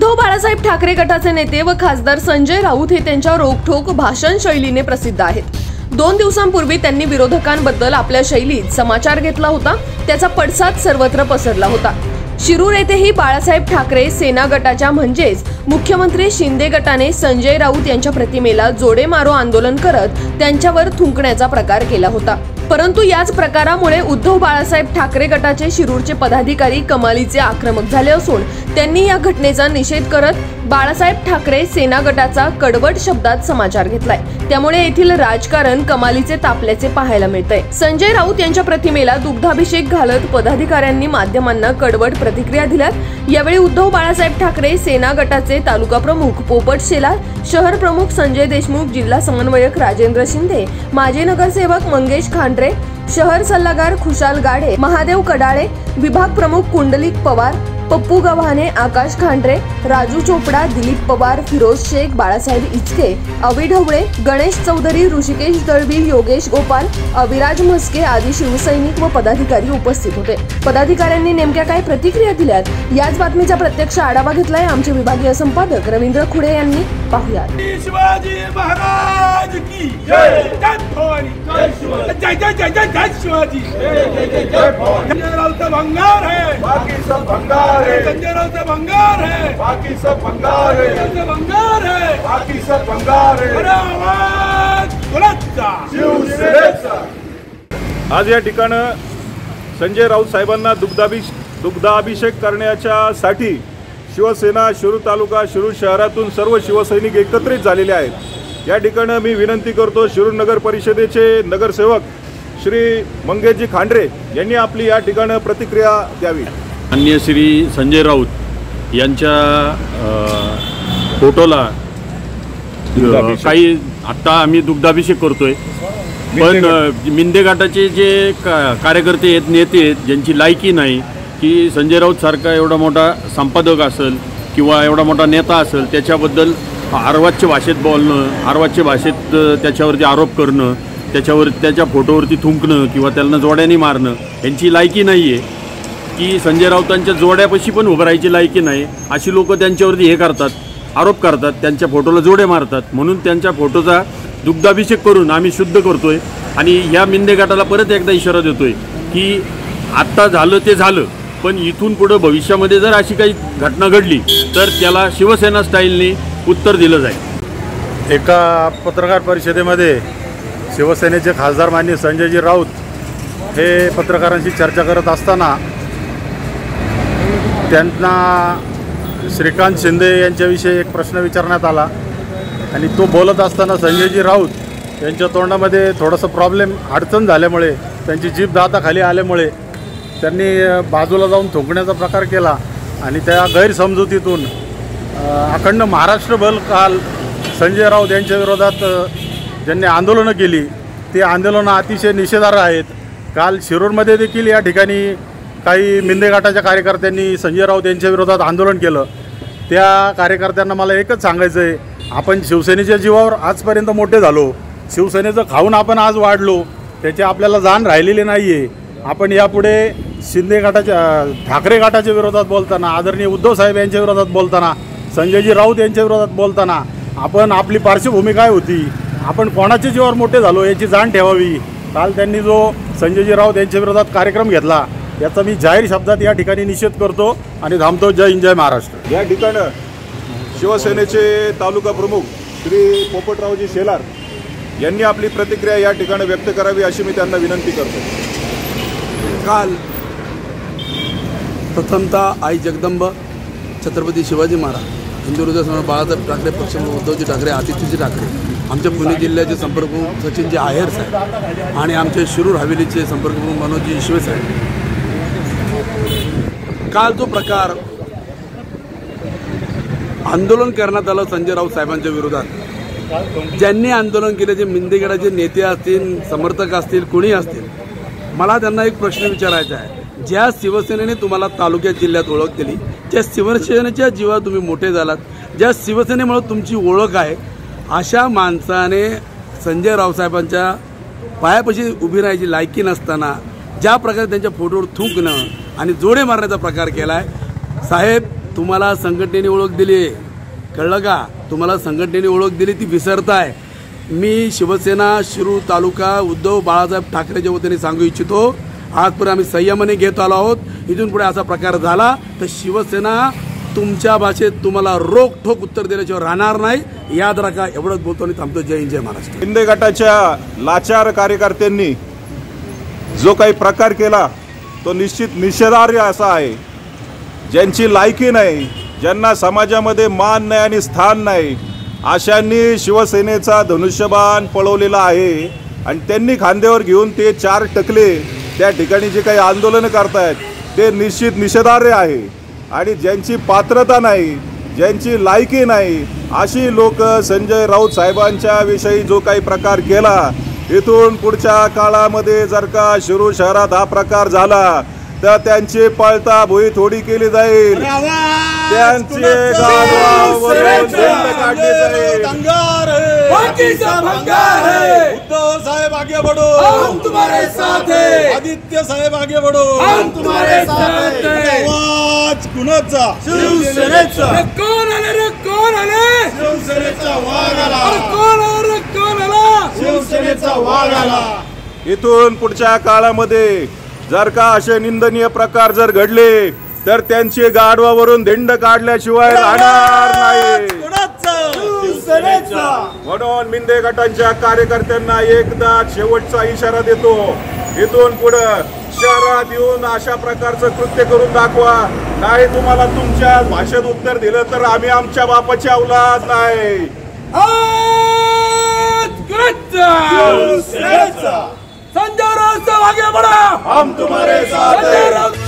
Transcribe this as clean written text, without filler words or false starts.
उद्धव बाळासाहेब ठाकरे गटाचे नेते व खासदार संजय राऊत हे त्यांच्या रोखठोक भाषण शैलीने प्रसिद्ध आहेत। 2 दिवसांपूर्वी त्यांनी विरोधकांबद्दल आपल्या शैलीत समाचार घेतला होता, त्याचा पडसाद सर्वत्र पसरला होता। शिरूर येथेही बाळासाहेब ठाकरे सेना गटाच्या म्हणजेच मुख्यमंत्री शिंदे गटाने संजय राऊत यांच्या प्रतिमेला जोडे मारो आंदोलन करत त्यांच्यावर थुंकण्याचा प्रकार केला होता। परंतु याच प्रकारामुळे उद्धव बाळासाहेब ठाकरे गटाचे शिरूरचे पदाधिकारी कमालीचे आक्रमक झाले असून त्यांनी या घटनेचा निषेध करत बाळासाहेब ठाकरे सेना गटाचा कडवट शब्दात समाचार घेतलाय। त्यामुळे येथील राजकारण कमालीचे तापल्याचे पाहायला मिळतंय। संजय राऊत यांच्या प्रतिमेला दुग्धाभिषेक घालत पदाधिकाऱ्यांनी माध्यमांना कडवट प्रतिक्रिया दिल्यात। यावेळी उद्धव बाळासाहेब ठाकरे सेना गटाचे तालुका प्रमुख पोपट शेलार, शहर प्रमुख संजय देशमुख, जिल्हा समन्वयक राजेंद्र शिंदे, माजी नगरसेवक मंगेश खांड्रे, शहर सल्लागार खुशाल गाढे, महादेव कडाळे, विभाग प्रमुख कुंडलिक पवार, पप्पू गव्हाणे, आकाश खांड्रे, राजू चोपडा, दिलीप पवार, फिरोज शेख, बाळासाहेब इचके, अवी ढवळे, गणेश चौधरी, ऋषिकेश दळवी, योगेश गोपाल, अविराज म्हस्के आदी शिवसैनिक व पदाधिकारी उपस्थित होते। पदाधिकाऱ्यांनी नेमक्या काय प्रतिक्रिया दिल्यात याच बातमीचा प्रत्यक्ष आढावा घेतलाय आमचे विभागीय संपादक रवींद्र खुडे यांनी। पाहुयात। शिवाजी महाराज की जय, जय भवानी, जय शिवाजी, जय जय जय जय जय शिवाजी, जय भवानी। संजय राउत भंगार है, बाकी सब भंगार है। संजय राउत भंगार है, बाकी सब भंगार है। संजय भंगार है, बाकी सब भंगार है। बड़ा आवाज बुलंद शिवसेनेचा। आज या ठिकाणी संजय राऊत साहेबांना दुग्धाभिषेक करण्यासाठी शिवसेना शिरूर तालुका शिरूर शहरातून सर्व शिवसैनिक एकत्रित झालेले आहेत। या ठिकाणी मी विनंती करतो शिरूर नगर परिषदेचे नगरसेवक श्री मंगेशजी खांड्रे यांनी आपली या ठिकाणी प्रतिक्रिया द्यावी। माननीय श्री संजय राऊत यांच्या फोटोला काही आता आम्ही दुग्धाभिषेक करतोय, पण मिंदे गटाचे जे कार्यकर्ते आहेत, नेते आहेत, ज्यांची लायकी नाही की संजय राऊत सारखा एवढा मोठा संपादक असेल किंवा एवढा मोठा नेता असेल त्याच्याबद्दल अर्वाच्य भाषेत बोलणं, अर्वाच्य भाषेत त्याच्यावरती आरोप करणं, त्याच्यावर त्याच्या फोटोवरती थुंकणं किंवा त्यांना जोड्याने मारणं यांची लायकी नाही आहे। की संजय राऊतांच्या जोड्यापाशी पण उभं राहायची लायकी नाही, अशी लोक त्यांच्यावरती हे करतात, आरोप करतात, त्यांच्या फोटोला जोडे मारतात। म्हणून त्यांच्या फोटोचा दुग्धाभिषेक करून आम्ही शुद्ध करतोय आणि ह्या मिंदे गटाला परत एकदा इशारा देतोय की आत्ता झालं ते झालं, पण इथून पुढे भविष्यामध्ये जर अशी काही घटना घडली तर त्याला शिवसेना स्टाईलने उत्तर दिलं जाईल। एका पत्रकार परिषदेमध्ये शिवसेनेचे खासदार माननीय संजयजी राऊत हे पत्रकारांशी चर्चा करत असताना त्यांना श्रीकांत शिंदे यांच्याविषयी एक प्रश्न विचारण्यात आला आणि तो बोलत असताना संजयजी राऊत यांच्या तोंडामध्ये थोडंसं अडचण झाल्यामुळे त्यांची जीभ दाताखाली आल्यामुळे त्यांनी बाजूला जाऊन थुंकण्याचा प्रकार केला आणि त्या गैरसमजुतीतून अखंड महाराष्ट्रभर काल संजय राऊत यांच्या विरोधात ज्यांनी आंदोलनं केली ती आंदोलनं अतिशय निषेधार्ह आहेत। काल शिरूरमध्ये देखील या ठिकाणी काही मिंदे गटाच्या कार्यकर्त्यांनी संजय राऊत यांच्या विरोधात आंदोलन केलं। त्या कार्यकर्त्यांना मला एकच सांगायचं आहे, आपण शिवसेनेच्या जीवावर आजपर्यंत मोठे झालो, शिवसेनेचं खाऊन आपण आज वाढलो, त्याची आपल्याला जाण राहिलेली नाही आहे। आपण यापुढे शिंदे गटाच्या ठाकरे गटाच्या विरोधात बोलताना, आदरणीय उद्धव साहेब यांच्या विरोधात बोलताना, संजयजी राऊत यांच्या विरोधात बोलताना आपण आपली पार्श्वभूमी काय होती, आपण कोणाच्या जीवावर मोठे झालो याची जाण ठेवावी। काल त्यांनी जो संजयजी राऊत यांच्या विरोधात कार्यक्रम घेतला याचा मी जाहीर शब्दात या ठिकाणी निषेध करतो आणि थांबतो। जय हिंद, जय महाराष्ट्र। या ठिकाणी शिवसेनेचे तालुका प्रमुख श्री पोपटरावजी शेलार यांनी आपली प्रतिक्रिया या ठिकाणी व्यक्त करावी अशी मी त्यांना विनंती करतो। काल प्रथमतः आई जगदंब छत्रपती शिवाजी महाराज, हिंदू हृदय सम्राट बाळासाहेब ठाकरे, पक्षप्रमुख उद्धवजी ठाकरे, आदित्यजी ठाकरे, आमच्या पुणे जिल्ह्याचे संपर्कप्रमुख सचिनजी आहेर साहेब आणि आमचे शिरूर हवेलीचे संपर्कप्रमुख मनोजजी ईश्वे साहेब। काल जो प्रकार आंदोलन करण्यात आलं संजय राऊत साहेबांच्या विरोधात, ज्यांनी आंदोलन केले, जे मिंदे गटाचे नेते असतील, समर्थक असतील, कोणी असतील, मला त्यांना एक प्रश्न विचारायचा आहे। ज्या शिवसेनेने तुम्हाला तालुक्यात जिल्ह्यात ओळख दिली, ज्या शिवसेनेच्या जीवावर तुम्ही मोठे झालात, ज्या शिवसेनेमुळे तुमची ओळख आहे, अशा माणसाने संजय राऊत साहेबांच्या पायापाशी उभी राहायची लायकी नसताना ज्या प्रकारे त्यांच्या फोटोवर थुंकणं आणि जोडे मारण्याचा प्रकार केला आहे, साहेब तुम्हाला संघटनेने ओळख दिली, कळलं का? तुम्हाला संघटनेने ओळख दिली ती विसरताय. मी शिवसेना शिरूर तालुका उद्धव बाळासाहेब ठाकरेच्या वतीने सांगू इच्छितो, आजपर्यंत आम्ही संयमाने घेत आलो आहोत. इथून पुढे असा प्रकार झाला तर शिवसेना तुमच्या भाषेत तुम्हाला रोखठोक उत्तर दिल्याशिवाय राहणार नाही, याद राखा. एवढंच बोलतो आणि थांबतो. जय हिंद, जय महाराष्ट्र. शिंदे गटाच्या लाचार कार्यकर्त्यांनी जो काही प्रकार केला तो निश्चित निषेधार्ह असा आहे. ज्यांची लायकी नाही, ज्यांना समाजामध्ये मान नाही आणि स्थान नाही, अशांनी शिवसेनेचा धनुष्यबाण पळवलेला आहे आणि त्यांनी खांद्यावर घेऊन ते 4 टकले त्या ठिकाणी जे काही आंदोलन करतायत ते निश्चित निषेधार्ह आहे. आणि ज्यांची पात्रता नाही, ज्यांची लायकी नाही, अशी लोक संजय राऊत साहेबांच्या विषयी जो काही प्रकार केला, इथून पुढच्या काळामध्ये जर का शिरूर शहरात हा प्रकार झाला तर त्यांची पळता भुई थोडी केली जाईल, त्यांचे गावावरून दंड काढले जाईल. उद्धव साहेब आगे बढ़ो, हम तुम्हारे साथ हैं. आदित्य साहेब आगे बढ़ो, हम तुम्हारे साथ हैं. आवाज कुणाचा? शिवसेनेचा. कोण आले रे, कोण आले? शिवसेनेचा वाघ आला. कोण आला? शिवसेनेचा वाघ आला. इथून पुढच्या काळामध्ये जर का असे निंदनीय प्रकार जर घडले तर त्यांची गाढवावरून धिंड काढल्याशिवाय राहणार नाही. म्हणून मिंदे गटांच्या कार्यकर्त्यांना एकदा शेवटचा इशारा देतो, इथून पुढे शहरात येऊन अशा प्रकारचं कृत्य करून दाखवा. नाही तुम्हाला तुमच्या भाषेत उत्तर दिलं तर आम्ही आमच्या बापाची औलाद नाही. संजय राऊत आगे बढ़ो, हम तुम्हारे साथ हैं.